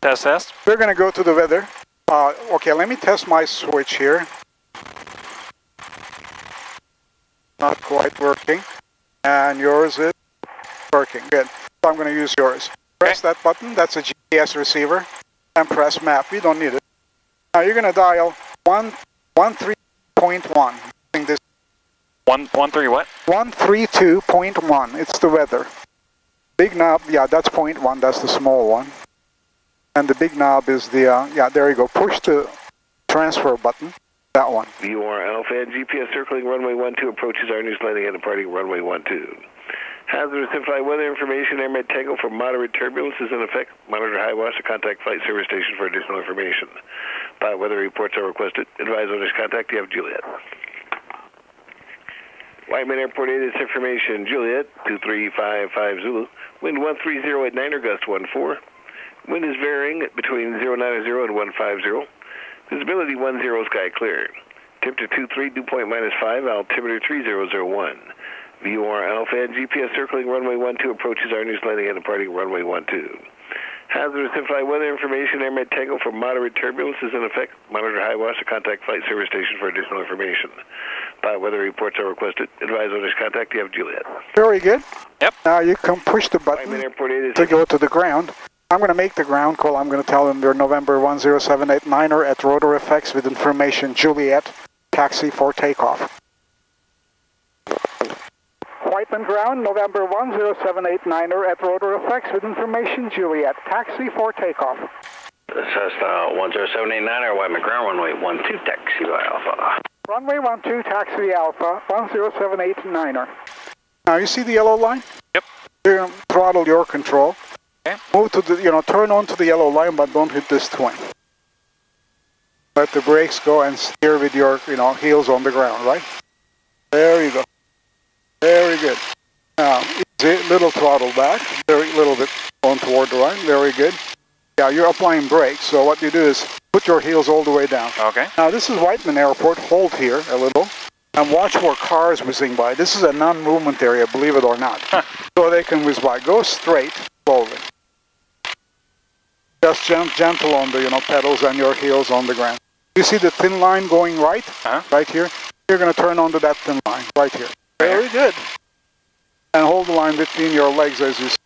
Test. We're going to go to the weather. Okay, let me test my switch here. Not quite working. And yours is working. Good. So I'm going to use yours. Press that button. That's a GPS receiver. And press map. We don't need it. Now you're going to dial 113.1. This 113 what? 132.1. It's the weather. Big knob, yeah, that's 0.1. That's the small one. And the big knob is the, yeah, there you go. Push the transfer button. That one. VOR Alpha and GPS circling runway 12 approaches our news landing and departing runway 12. Hazardous in-flight weather information, airmet tangle for moderate turbulence is in effect. Monitor high wash to contact flight service station for additional information. Pilot weather reports are requested. Advise owners contact you have Juliet. Whiteman Airport 8 is information. Juliet, 2355 Zulu. Wind 130 at 9 or gust 14. Wind is varying between 090 and 150. Visibility 10 sky clear. Temperature 23, dew point -5, altimeter 3001. VOR Alpha and GPS circling runway 12 approaches our news landing and departing runway 12. Hazardous in-flight weather information, airmet tangle for moderate turbulence is in effect. Monitor high wash to contact flight service station for additional information. Pilot weather reports are requested. Advise owners contact you have Juliet. Very good. Yep. Now you can push the button to go to the ground. I'm going to make the ground call. I'm going to tell them they're November 10789er at ROTOR FX with information Juliet, taxi for takeoff. Whiteman ground, November 10789er at ROTOR FX with information Juliet, taxi for takeoff. Cessna 10789er, Whiteman ground, runway 12, taxi by Alpha. Runway 12, taxi Alpha, 10789er. Now you see the yellow line? Yep. You throttle your control. Okay. Move to the, turn on to the yellow line, but don't hit this twin. Let the brakes go and steer with your, heels on the ground, right? There you go. Very good. Now, easy, little throttle back, very little bit on toward the right, very good. Yeah, you're applying brakes, so what you do is put your heels all the way down. Okay. Now, this is Whiteman Airport. Hold here a little and watch for cars whizzing by. This is a non-movement area, believe it or not. So they can whiz by. Go straight, slowly. Just gentle on the, pedals and your heels on the ground. You see the thin line going right? Right here? You're going to turn onto that thin line, right here. Very good. And hold the line between your legs as you see.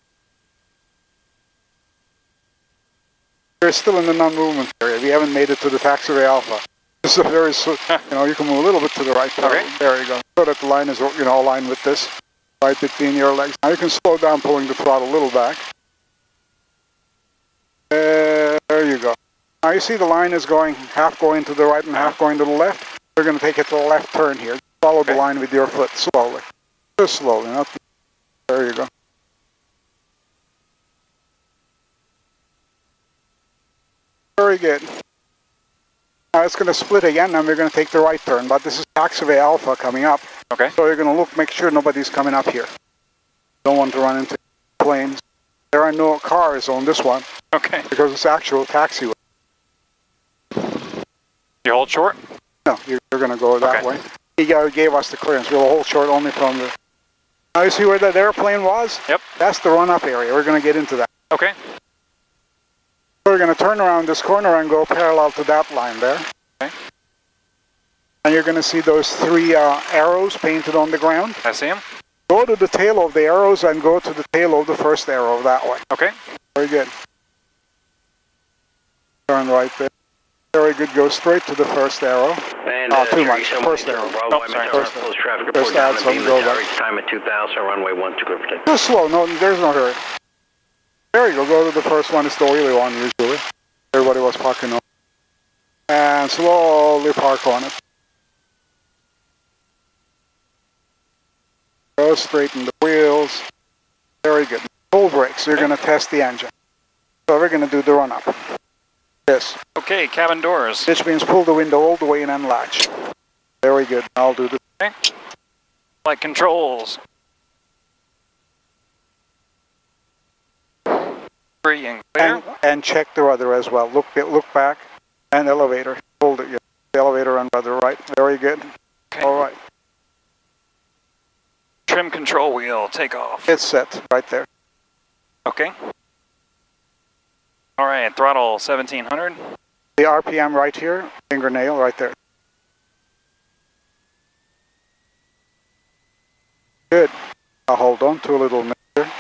You're still in the non-movement area. We haven't made it to the taxiway Alpha. This is a very, you can move a little bit to the right. Okay. There you go. So that the line is, aligned with this, right between your legs. Now you can slow down, pulling the throttle a little back. There you go. Now you see the line is going, half going to the right and half going to the left. We're going to take it to the left turn here. Follow the line with your foot slowly. Just slowly. There you go. Very good. Now it's going to split again, and we're going to take the right turn, but this is taxiway Alpha coming up. Okay. So you're going to make sure nobody's coming up here. Don't want to run into planes. There are no cars on this one. Okay. Because it's actual taxiway. You hold short? No, you're going to go that way. He gave us the clearance. We'll hold short only from the... Now you see where that airplane was? Yep. That's the run-up area. We're going to get into that. Okay. We're going to turn around this corner and go parallel to that line there. Okay. And you're going to see those three arrows painted on the ground. I see them. Go to the tail of the arrows and go to the tail of the first arrow that way. Okay. Very good. Turn right there. Very good. Go straight to the first arrow. And too much. First arrow. Sorry. First Close traffic Just report down add the some beam go tower back. each time at 2000, runway 12, clear for takeoff. Just slow. No, there's no hurry. There you go. Go to the first one. It's the oily one usually. Everybody was parking on. And slowly park on it. Go straighten the wheels. Very good. Full brakes. So you're going to test the engine. So we're going to do the run-up. Yes. Okay, cabin doors. Which means pull the window all the way in and latch. Very good. I'll do the... Okay. Flight controls. Free and clear. And check the rudder as well. Look back. And elevator. Hold it. Yeah. The elevator and rudder right. Very good. Okay. All right. Trim control wheel, take off. It's set right there. Okay. All right, throttle 1700. The RPM right here, fingernail right there. Good. I'll hold on to a little mixture.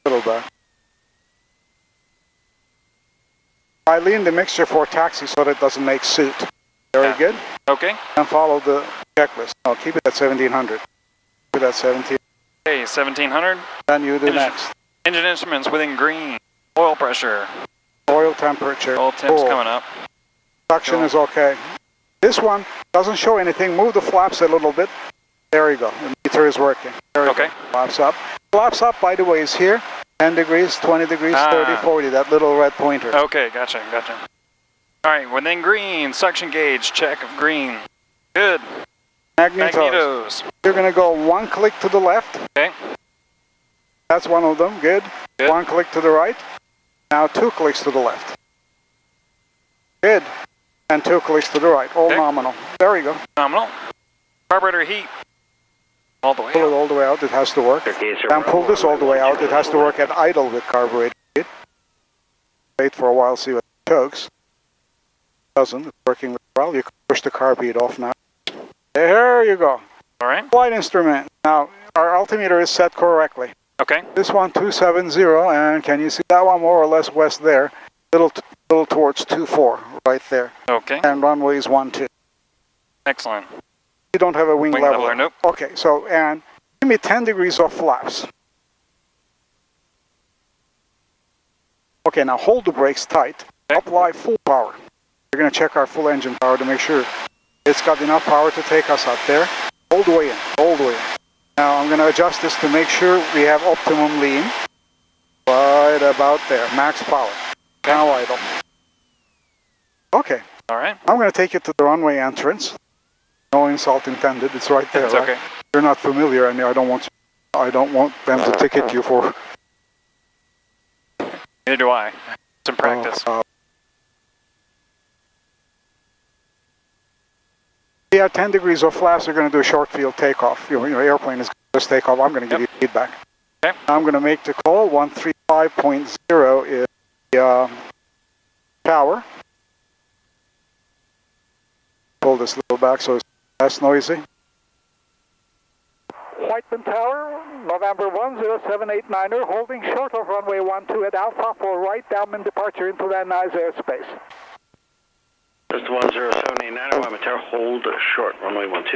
A little bit. I lean the mixture for taxi so that it doesn't make soot. Very good. Okay. And follow the checklist. No, keep it at 1700. Keep it at 1700. Okay, 1700. Then you do next. Engine instruments within green. Oil pressure. Oil temperature. Oil temp's coming up. Suction is okay. This one doesn't show anything. Move the flaps a little bit. There you go. The meter is working. There you Okay. go. Flaps up. Flaps up, by the way, is here. 10 degrees, 20 degrees, 30, 40. That little red pointer. Okay, gotcha. All right, within green, suction gauge, check of green. Good. Magnetos. You're going to go one click to the left. Okay. That's one of them. Good. Good. One click to the right. Now 2 clicks to the left. Good. And 2 clicks to the right. All Okay. nominal. There you go. Nominal. Carburetor heat. All the way Pull it up. all the way out. It has to work. Okay, sir. And pull this all the way out. It has to work at idle with carburetor. Wait for a while, see what it chokes. Doesn't. It's working well. You can push the carb heat off now. There you go. All right. Flight instrument. Now, our altimeter is set correctly. Okay. This one, 270, and can you see that one more or less west there? Little towards 24, right there. Okay. And runway is 12. Excellent. You don't have a wing leveler. leveler, nope. Okay, so, and give me 10 degrees of flaps. Okay, now hold the brakes tight. Okay. Apply full power. We're going to check our full engine power to make sure it's got enough power to take us up there. All the way in, all the way in. Now I'm going to adjust this to make sure we have optimum lean. Right about there, max power. Now idle. Okay, All right. I'm going to take you to the runway entrance. No insult intended, it's right there, It's right? okay. You're not familiar, and I don't want them to ticket you for... Neither do I. Some practice. Yeah, 10 degrees of flaps, we're going to do a short field takeoff. Your airplane is going to just take off. I'm going to give you feedback. Okay. I'm going to make the call. 135.0 is the power. Pull this little back so it's less noisy. Whiteman Tower, November 10789er, holding short of runway 12 at Alpha for right downwind departure into Van Nuys airspace. Just 10789, Tower, hold short, runway 12.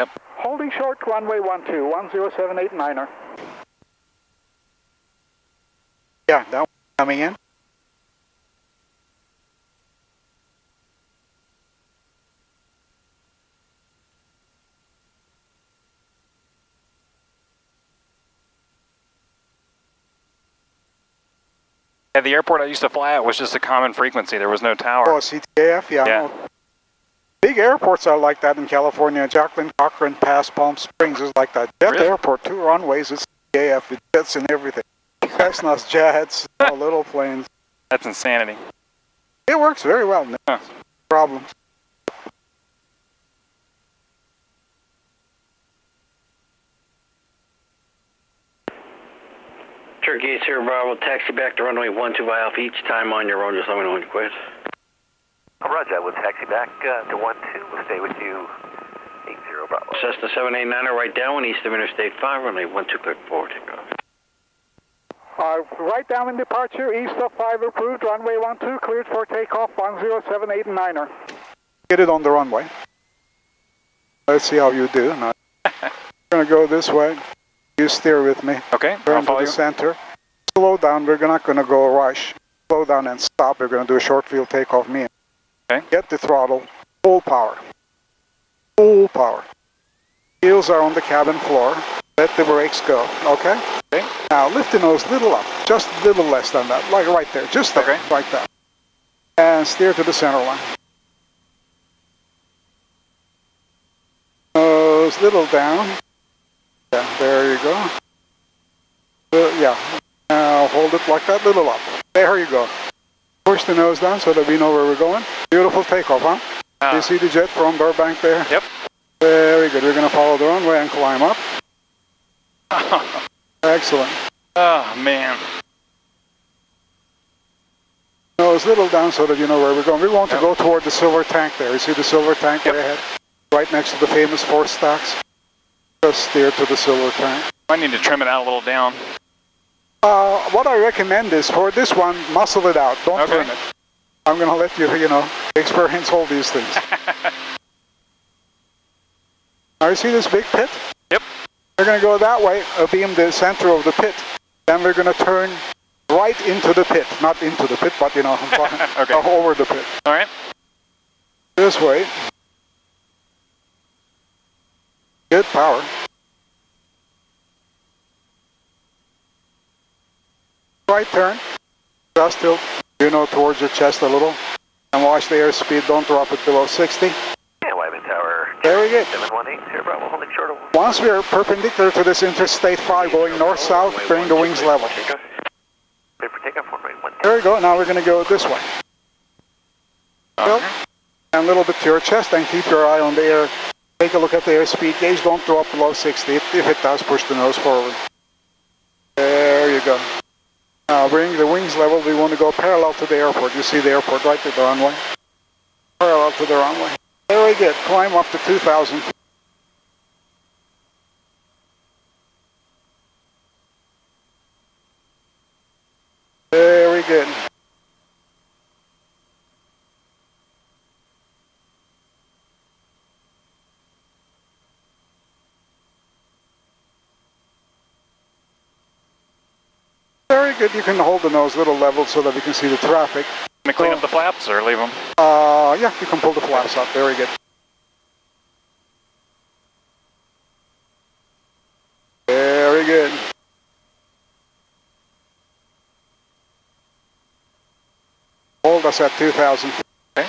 Yep. Holding short, runway 12, 10789er. Yeah, that one coming in. At the airport I used to fly at was just a common frequency. There was no tower. Oh, CTAF, yeah. Yeah. Big airports are like that in California. Jacqueline, Cochran, Pass, Palm Springs is like that. Jet Really? Airport, 2 runways, it's CTAF with jets and everything. Cessnas, jets, little planes. That's insanity. It works very well. No Huh. problem. Turkey 8 Sierra Bravo, taxi back to runway 12 Alpha each time on your own. Just let me know when you quit. Roger, we'll taxi back to 12. We'll stay with you, 80 Bravo. Cessna 789er, right downwind, east of Interstate 5, runway 12, clear for takeoff. Right downwind departure, east of 5 approved, runway 12, cleared for takeoff, 10789er. Get it on the runway. Let's see how you do. Now, we're going to go this way. You steer with me. Okay, I'll Turn to follow the you. center. Slow down. We're not going to go rush. Slow down and stop. We're going to do a short field takeoff. Me. Okay. Get the throttle. Full power. Full power. Wheels are on the cabin floor. Let the brakes go. Okay? Okay. Now lift the nose a little up. Just a little less than that. Like right there. Just there. Okay. Like that. And steer to the center line. Nose little down. Yeah, there you go. Yeah. Now hold it like that, little up. There you go. Push the nose down so that we know where we're going. Beautiful takeoff, huh? You see the jet from Burbank there? Yep. Very good. We're going to follow the runway and climb up. Excellent. Oh, man. those little down so that you know where we're going. We want to go toward the silver tank there. You see the silver tank way ahead? Right next to the famous force stacks. Just steer to the silver tank. I need to trim it out a little down. What I recommend is for this one, muscle it out. Don't trim it. I'm going to let you, you know, experience all these things. Now you see this big pit? Yep. We're going to go that way. It'll be in the center of the pit. Then we're going to turn right into the pit. Not into the pit, but, you know, over the pit. All right. This way. Good power. Right turn. Just tilt, you know, towards your chest a little. And watch the airspeed. Don't drop it below 60. And Wyman Tower. Very good. 718, here, Bravo, holding short of. Once we are perpendicular to this Interstate 5 going north-south, bring the wings level. Clear for takeoff, 1.1. There we go. Now we're going to go this way. Tilt, and a little bit to your chest, and keep your eye on the air. Take a look at the airspeed gauge. Don't drop below 60. If it does, push the nose forward. There you go. Now bring the wings level. We want to go parallel to the airport. You see the airport right at the runway. Parallel to the runway. Very good. Climb up to 2,000 feet. Very good. Very good. You can hold the nose a little level so that we can see the traffic. Can I clean up the flaps or leave them? Yeah, you can pull the flaps up. Very good. Very good. Hold us at 2,000 feet. Okay.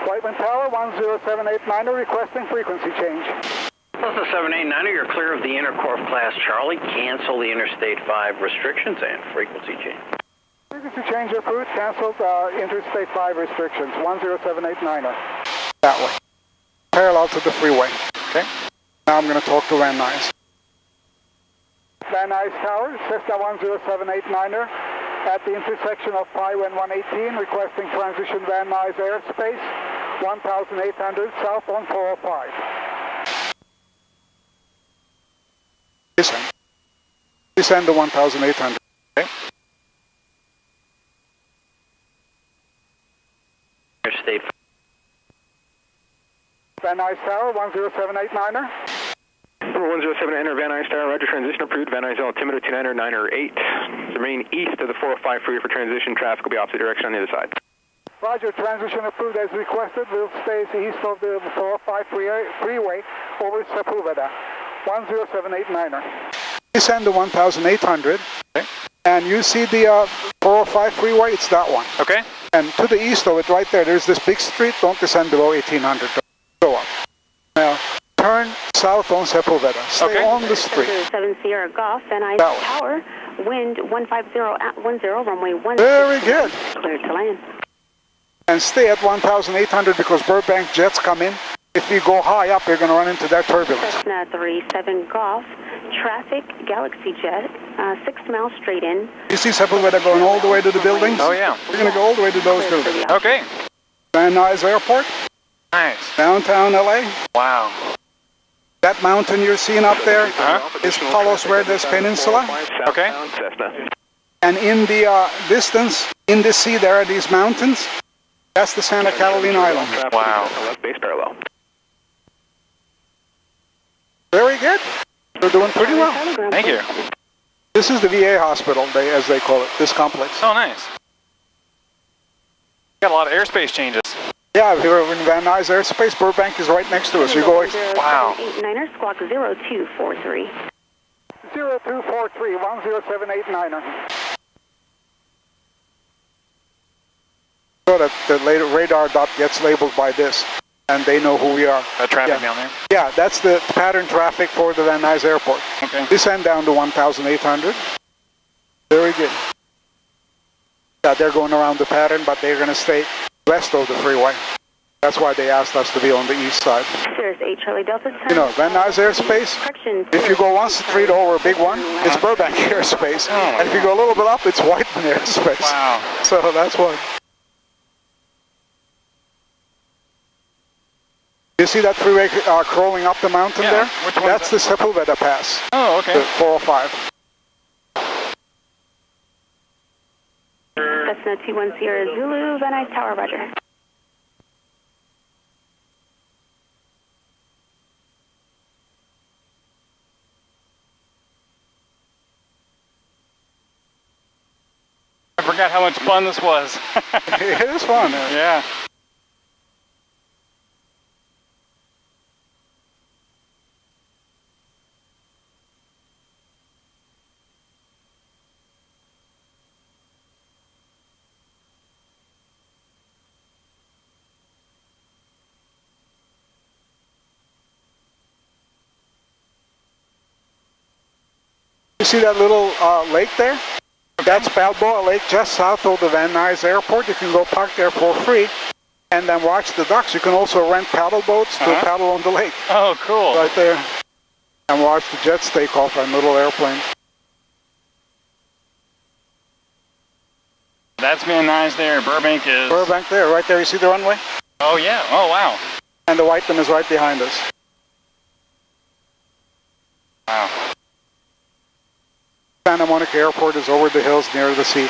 Whiteman Tower, 10789, requesting frequency change. Cessna 789, you're clear of the Intercorp Class Charlie. Cancel the Interstate 5 restrictions and frequency change. Frequency change approved. Canceled Interstate 5 restrictions. 10789. That way. Parallel to the freeway. Okay. Now I'm going to talk to Van Nuys. Van Nuys Tower, Cessna 10789er. At the intersection of 5 and 118, requesting transition Van Nuys airspace. 1,800 south on 405. Descend to 1,800. Okay. Interstate. Van Nuys Tower, 10789er. Number 107 Van Nuys Tower, roger, transition approved. Van Nuys altimeter 29er 9er 8. Remain east of the 405 freeway for transition. Traffic will be opposite direction on the other side. Roger, transition approved as requested. We'll stay east of the 405 freeway over Sepulveda. 10789er. Descend to 1,800. Okay. And you see the 405 freeway? It's that one. Okay. And to the east of it, right there, there's this big street. Don't descend below 1,800. Go up. Now, turn south on Sepulveda. Stay on the street. 7 Sierra Golf, Van Nuys Tower, wind 150 at 10, runway 16. Very good. Cleared to land. And stay at 1,800 because Burbank jets come in. If you go high up, you're going to run into that turbulence. Cessna 37 Golf, traffic, Galaxy Jet, 6 miles straight in. You see Sepulveda going all the way to the buildings? Oh, yeah. We're going to go all the way to those buildings. Okay. Van Nuys Airport. Nice. Downtown LA. Wow. That mountain you're seeing up there is Palos Verdes Peninsula. Okay. And in the distance, in the sea, there are these mountains. That's the Santa Catalina Island. Wow. Left base parallel. Very good. You're doing pretty well. Thank you. This is the VA hospital, as they call it, this complex. Oh, nice. Got a lot of airspace changes. Yeah, we're in Van Nuys airspace. Burbank is right next to us. We go. Wow. 89er, squawk 0243. 0243, 10789er. So that the radar dot gets labeled by this, and they know who we are. That traffic down there? Yeah, that's the pattern traffic for the Van Nuys Airport. Okay. Descend down to 1,800. Very good. Yeah, they're going around the pattern, but they're going to stay west of the freeway. That's why they asked us to be on the east side. There's 8 Charlie Delta. You know, Van Nuys airspace, if you go 1 street over a big one, it's Burbank airspace. And if you go a little bit up, it's Whiteman airspace. Wow. So that's why. You see that freeway crawling up the mountain there? Which one? That's the Sepulveda Pass. Oh, okay. The 405. Cessna 21 Sierra Zulu, Van Nuys Tower, roger. I forgot how much fun this was. It is fun. Yeah. You see that little lake there? That's Balboa Lake, just south of the Van Nuys Airport. You can go park there for free and then watch the ducks. You can also rent paddle boats to paddle on the lake. Oh, cool. Right there. And watch the jets take off on little airplanes. That's Van Nuys there. Burbank is... Burbank there, right there. You see the runway? Oh, yeah. Oh, wow. And the Whiteman is right behind us. Wow. Santa Monica Airport is over the hills near the sea.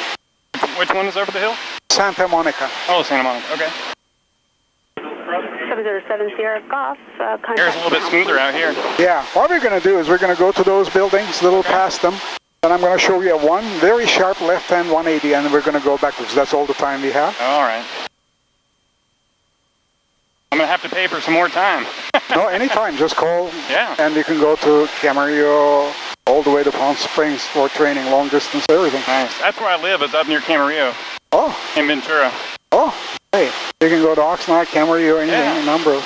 Which one is over the hill? Santa Monica. Oh, Santa Monica. Okay. 707 Sierra Golf. Here's a little bit smoother out here. Yeah. What we're going to do is we're going to go to those buildings, a little past them, and I'm going to show you one very sharp left-hand 180, and we're going to go backwards. That's all the time we have. All right. I'm going to have to pay for some more time. No, anytime. Just call. Yeah. And you can go to Camarillo, all the way to Palm Springs for training, long distance, everything. Nice. That's where I live, is up near Camarillo. Oh. In Ventura. Oh, hey. You can go to Oxnard, Camarillo, anything, a number of.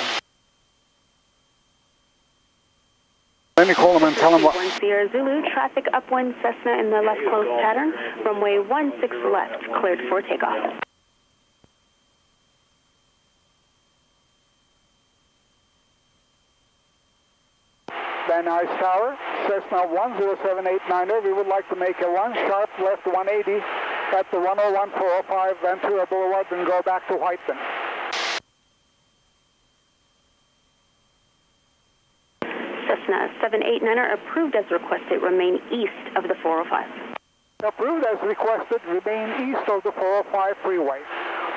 Let me call them and tell them what. 1 Sierra Zulu, traffic upwind Cessna in the left close pattern. Runway 16 left, cleared for takeoff. Van Nuys Tower, Cessna 10789er. We would like to make a one sharp left 180 at the 101-405 Ventura Boulevard and go back to Whiteman. Cessna 789er approved as requested, remain east of the 405. Approved as requested, remain east of the 405 freeway.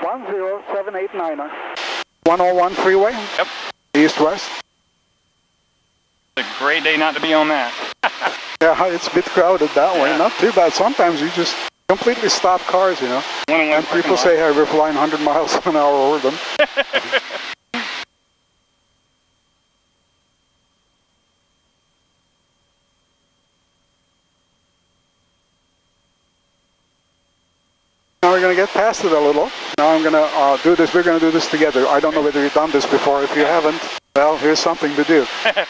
10789er. 101 freeway? Yep. East-west. It's a great day not to be on that. Yeah, it's a bit crowded that way. Not too bad. Sometimes you just completely stop cars, you know. And people say, hey, we're flying 100 miles an hour over them. Now we're going to get past it a little. Now I'm going to do this. We're going to do this together. I don't know whether you've done this before. If you haven't, well, here's something to do.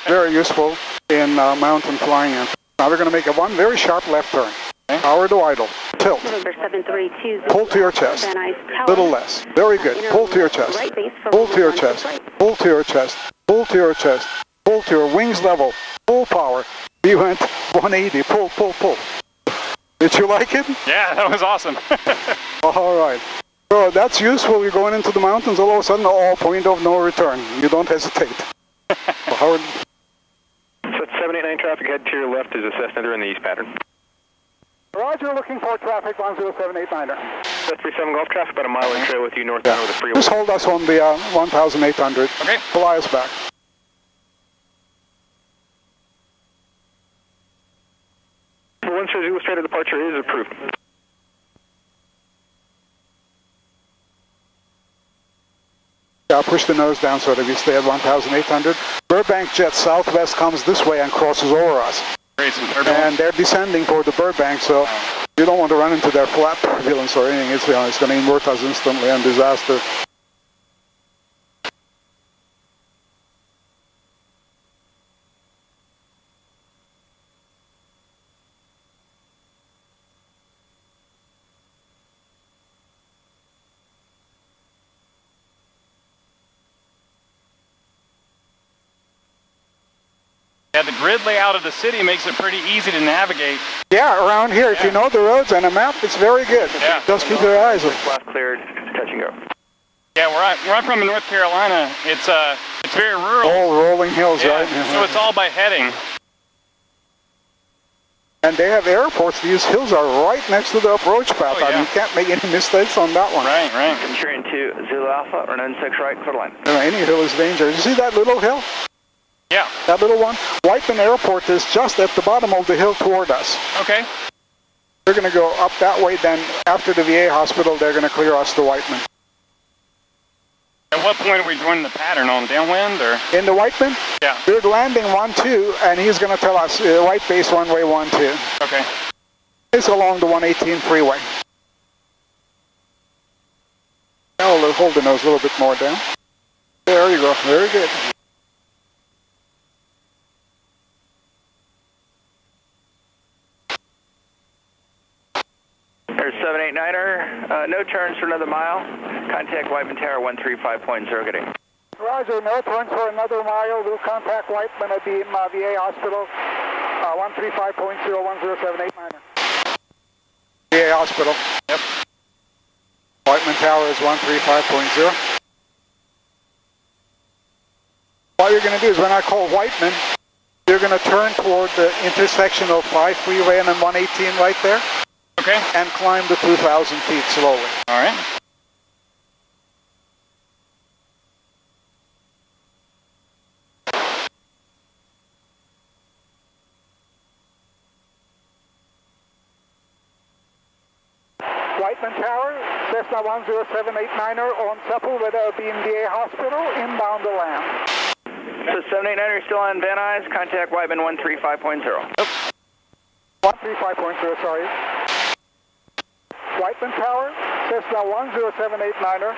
Very useful in mountain flying. Now we're going to make a one very sharp left turn. Power to idle. Tilt. November 732. Pull to your chest. Van Nuys Tower. Little less. Very good. Pull to your chest. Right base for Pull to your 116 chest. right. Pull to your chest. Pull to your chest. Pull to your wings level. Full power. You went 180. Pull, pull, pull. Did you like it? Yeah, that was awesome. All right. So that's useful. You're going into the mountains, all of a sudden, point of no return. You don't hesitate. Howard. So it's 789 traffic, head to your left is a Cessna in the east pattern. Roger, looking for traffic 10789er. That's 37 Golf traffic, about a mile in trail with you northbound over the freeway. Just hold us on the 1800. Okay. Fly us back. One Zulu straight departure is approved. Yeah, push the nose down so that we stay at 1800. Burbank jet southwest comes this way and crosses over us. And they're descending for the Burbank, so you don't want to run into their flat turbulence or anything. It's going to invert us instantly and disaster. Yeah, the grid layout of the city makes it pretty easy to navigate. Yeah, around here, if you know the roads and a map, it's very good. Yeah. Just keep your eyes open. Left cleared, touch and go. Yeah, where I'm from in North Carolina, it's very rural. All rolling hills, Yeah, right? so it's all by heading. And they have airports. These hills are right next to the approach path. Oh, yeah. I mean, you can't make any mistakes on that one. Right, right. Entering to Zulu Alpha, or 96 right, clear line. Any hill is dangerous. You see that little hill? Yeah. That little one? Whiteman Airport is just at the bottom of the hill toward us. Okay. They're going to go up that way, then after the VA hospital, they're going to clear us to Whiteman. At what point are we joining the pattern, on downwind or? In the Whiteman? Yeah. We're landing 1-2, and he's going to tell us right base runway 12. Okay. It's along the 118 freeway. Now we'll hold the nose a little bit more down. There you go. Very good. There's 789er, no turns for another mile. Contact Whiteman Tower 135.0, getting. Roger, no turns for another mile. We'll contact Whiteman at the VA hospital, 135.01078. VA hospital. Yep. Whiteman Tower is 135.0. What you're going to do is when I call Whiteman, you're going to turn toward the intersection of 5 freeway and then 118 right there. Okay. And climb the 2,000 feet slowly. All right. Whiteman Tower, Cessna 10789er on Supple with a BMDA hospital, inbound to land. So 789er still on Van Nuys, contact Whiteman 135.0. 135.0, sorry. Whiteman Tower, Cessna 10789er,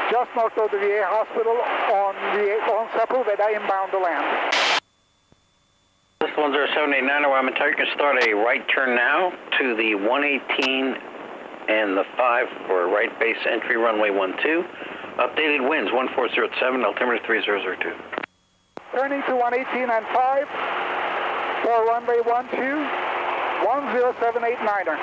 just north of the VA hospital on Supple with a inbound to land. This 10789, Whiteman Tower, you can start a right turn now to the 118 and the 5 for right base entry, runway 12. Updated winds, 1407, altimeter 3002. Turning to 118 and 5 for runway 12, 10789er.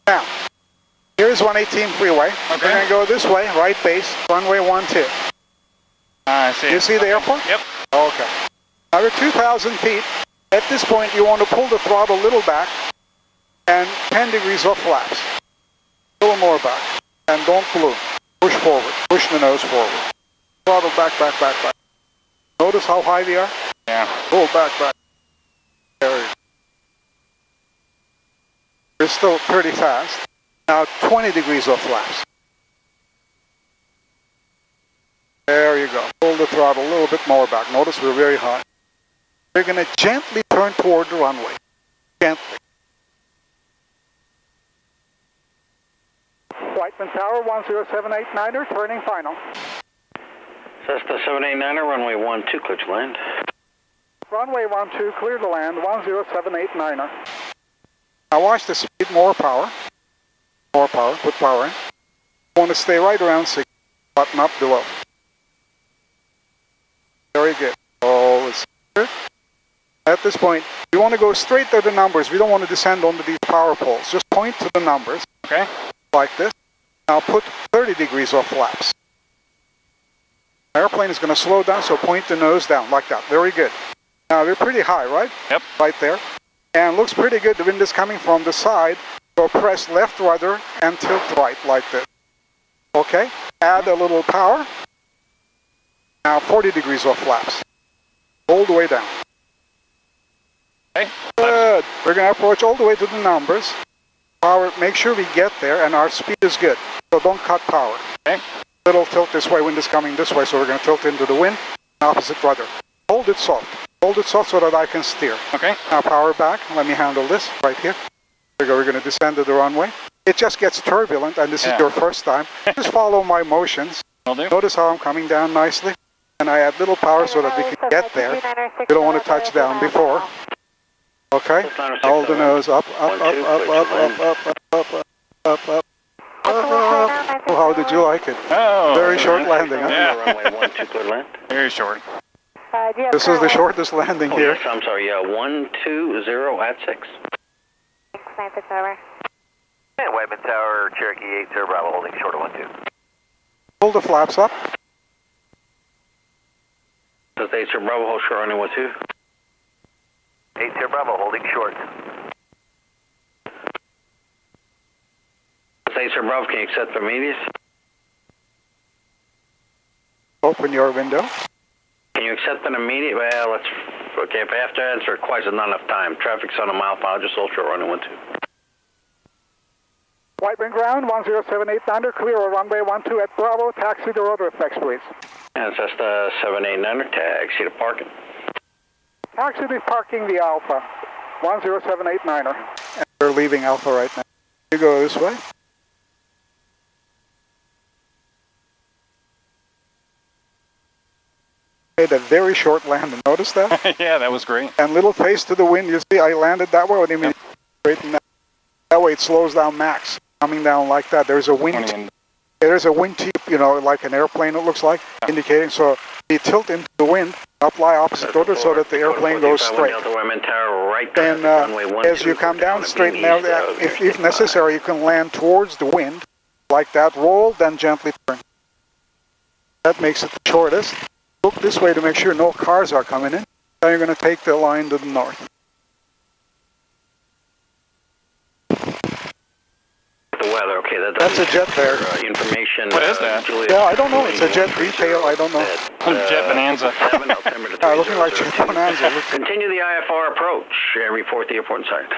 Now, here's 118 freeway. Okay. We're going to go this way, right base, runway 12. I see. You see the airport? Yep. Okay. Now we're 2,000 feet. At this point, you want to pull the throttle a little back and 10 degrees off flaps. A little more back. And don't balloon. Push forward. Push the nose forward. Throttle back, back, back, back. Notice how high we are? Yeah. Pull back, back. There you go. We're still pretty fast. Now 20 degrees off flaps. There you go. Pull the throttle a little bit more back. Notice we're very high. We're going to gently turn toward the runway. Gently. Whiteman Tower, 10789er, turning final. Cessna 789, runway 12, clear to land. Runway 12, clear to land, 10789er. Now watch the speed, more power. More power, put power in. You want to stay right around 6, button up below. Very good. Oh, it's good. At this point, we want to go straight to the numbers. We don't want to descend onto these power poles. Just point to the numbers. Okay. Like this. Now put 30 degrees off flaps. The airplane is going to slow down, so point the nose down like that. Very good. Now we're pretty high, right? Yep. Right there. And looks pretty good. The wind is coming from the side. So press left rudder and tilt right like this. Okay. Add a little power. Now 40 degrees off flaps. All the way down. Okay. Good. We're going to approach all the way to the numbers. Power, make sure we get there, and our speed is good. So don't cut power. Okay. Little tilt this way, wind is coming this way, so we're going to tilt into the wind. Opposite rudder. Hold it soft. Hold it soft so that I can steer. Okay. Now power back. Let me handle this right here. There we go. We're going to descend to the runway. It just gets turbulent, and this is your first time. Just follow my motions. Will do. Notice how I'm coming down nicely. And I add little power so that we can get there. You don't want to touch down before. Okay, hold the nose up, up, up, up, up, up, up, up, up, up. Oh, how did you like it? Oh, very short landing, huh? Yeah. Runway 12, clear land. Very short. This is the shortest landing Oh, here. yes, I'm sorry, yeah, 120 at 6. And Whiteman Tower, Cherokee 8, Sierra Bravo, holding short of 12. Pull the flaps up. Does 8 Sierra Bravo hold short runway 12? 8 Sierra Bravo, holding short. Does 8 Sierra Bravo, can you accept the immediate? Open your window. Can you accept an immediate? Well, let's, okay, if I have to answer twice, there's not enough time. Traffic's on a mile per hour, just hold short runway 12. Whiteman ground, 10789, clear of runway 12 at Bravo, taxi to ROTOR F, please. And it's just 789er, taxi to parking. Taxi to parking the Alpha, 10789er. And we're leaving Alpha right now. You go this way. Made a very short landing, notice that? Yeah, that was great. And little face to the wind, you see I landed that way, what do you mean? Straighten that. That way it slows down max, coming down like that. There's a wind, there's a wind tip, you know, like an airplane it looks like, indicating, so you tilt into the wind, apply opposite rotor so that the airplane goes straight. And as you come down, straighten out, if necessary, you can land towards the wind, like that, roll, then gently turn. That makes it the shortest. Look this way to make sure no cars are coming in. Then you're going to take the line to the north. The weather, okay, that's a jet there. Information. What is that? Yeah, I don't know. It's a jet detail. I don't know. Jet Bonanza. Looking like Jet Bonanza. Continue the IFR approach and report the airport inside.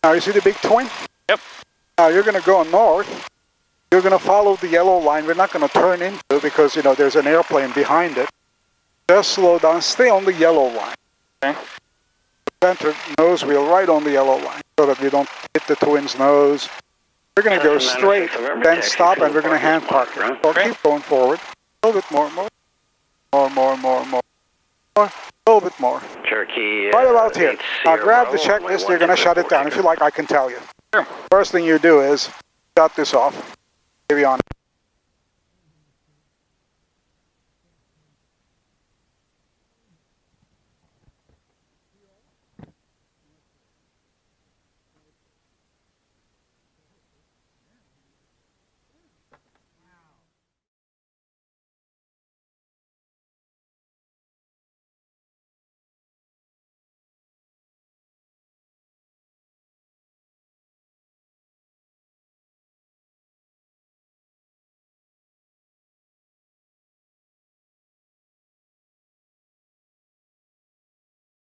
Now you see the big twin? Yep. Now you're going to go north. You're going to follow the yellow line. We're not going to turn into it because, you know, there's an airplane behind it. Just slow down. Stay on the yellow line. Okay. Center nose wheel right on the yellow line so that we don't hit the twin's nose. We're going to go straight, then stop, and we're going to hand park it. So keep going forward. A little bit more. A little bit more. Cherokee. Right about here. Now grab the checklist. You're going to shut it down. If you like, I can tell you. Sure. First thing you do is shut this off. Maybe on.